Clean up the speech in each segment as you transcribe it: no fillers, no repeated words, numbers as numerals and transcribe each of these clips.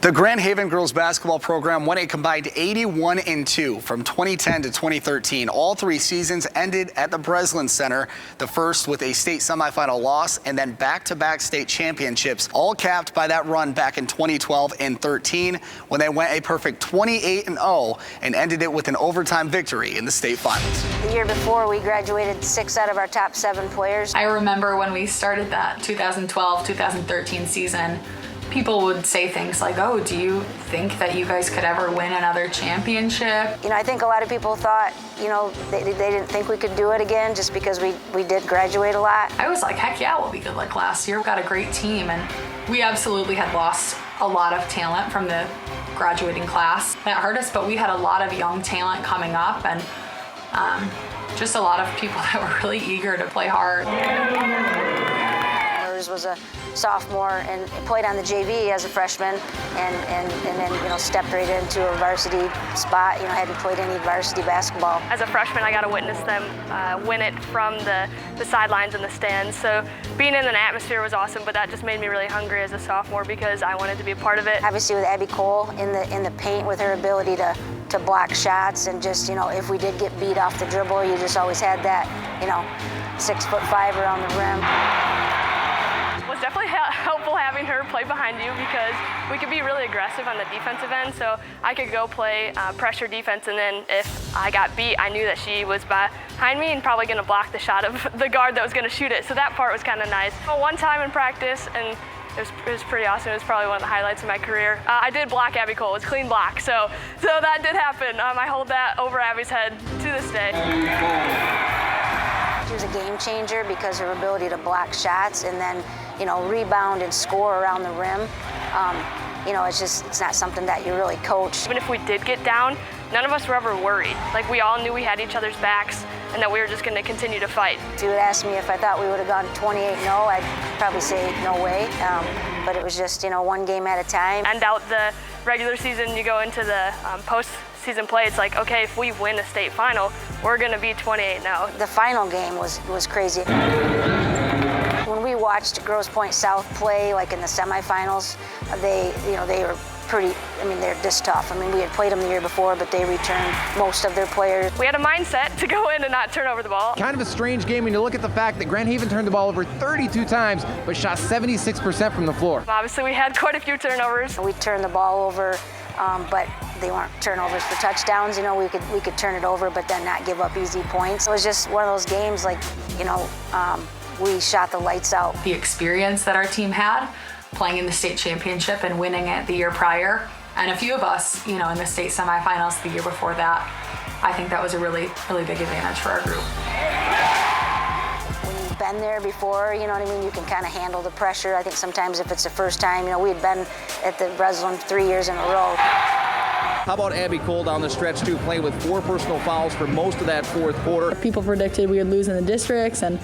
The Grand Haven girls basketball program won a combined 81-2 from 2010 to 2013. All 3 seasons ended at the Breslin Center, the first with a state semifinal loss and then back-to-back state championships, all capped by that run back in 2012 and 13 when they went a perfect 28-0 and ended it with an overtime victory in the state finals. The year before, we graduated 6 out of our top 7 players. I remember when we started that 2012-2013 season, people would say things like, oh, do you think that you guys could ever win another championship? You know, I think a lot of people thought, you know, they didn't think we could do it again just because we did graduate a lot. I was like, heck yeah, we'll be good like last year. We've got a great team, and we absolutely had lost a lot of talent from the graduating class. That hurt us, but we had a lot of young talent coming up, and just a lot of people that were really eager to play hard. Was a sophomore and played on the JV as a freshman, and then, you know, stepped right into a varsity spot. You know, hadn't played any varsity basketball. As a freshman, I got to witness them win it from the sidelines and the stands. So being in an atmosphere was awesome, but that just made me really hungry as a sophomore because I wanted to be a part of it. Obviously, with Abby Cole in the paint, with her ability to block shots, and just, you know, if we did get beat off the dribble, you just always had that, you know, 6'5" around the rim. It was definitely helpful having her play behind you because we could be really aggressive on the defensive end, so I could go play pressure defense, and then if I got beat, I knew that she was behind me and probably going to block the shot of the guard that was going to shoot it, so that part was kind of nice. One time in practice, and it was pretty awesome. It was probably one of the highlights of my career. I did block Abby Cole. It was clean block, so that did happen. I hold that over Abby's head to this day. She was a game changer because her ability to block shots and then, you know, rebound and score around the rim. You know, it's not something that you really coach. Even if we did get down, none of us were ever worried. Like, we all knew we had each other's backs and that we were just going to continue to fight. If you would ask me if I thought we would have gone 28-0, I'd probably say no way. But it was just, you know, one game at a time. End out the regular season, you go into the post-season play, it's like, okay, if we win a state final, we're going to be 28-0. The final game was crazy. When we watched Grosse Pointe South play, like in the semifinals, they were pretty, I mean, they're just tough. I mean, we had played them the year before, but they returned most of their players. We had a mindset to go in and not turn over the ball. Kind of a strange game when you look at the fact that Grand Haven turned the ball over 32 times, but shot 76% from the floor. Obviously, we had quite a few turnovers. We turned the ball over, but they weren't turnovers for touchdowns. You know, we could turn it over, but then not give up easy points. It was just one of those games, like, you know, we shot the lights out. The experience that our team had, playing in the state championship and winning it the year prior, and a few of us, you know, in the state semifinals the year before that, I think that was a really, really big advantage for our group. When you've been there before, you know what I mean, you can kind of handle the pressure. I think sometimes if it's the first time, you know, we had been at the Breslin 3 years in a row. How about Abby Cole down the stretch too, playing with 4 personal fouls for most of that fourth quarter? People predicted we would lose in the districts, and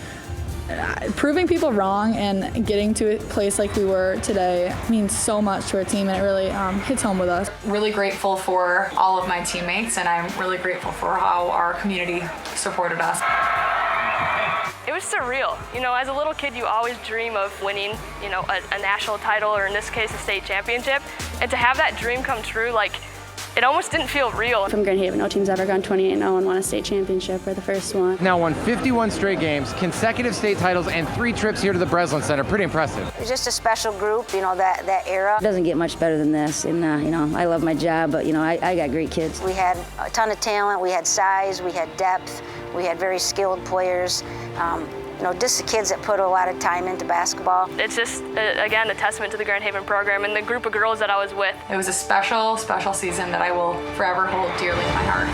proving people wrong and getting to a place like we were today means so much to our team, and it really hits home with us. Really grateful for all of my teammates, and I'm really grateful for how our community supported us. It was surreal. You know, as a little kid, you always dream of winning, you know, a national title, or in this case, a state championship. And to have that dream come true, like, it almost didn't feel real. From Grand Haven, no team's ever gone 28-0 and won a state championship. We're the first one. Now won 51 straight games, consecutive state titles, and 3 trips here to the Breslin Center. Pretty impressive. It was just a special group, you know, that era. It doesn't get much better than this, and you know, I love my job, but you know, I got great kids. We had a ton of talent, we had size, we had depth, we had very skilled players. You know, just the kids that put a lot of time into basketball. It's just, again, a testament to the Grand Haven program and the group of girls that I was with. It was a special, special season that I will forever hold dearly in my heart.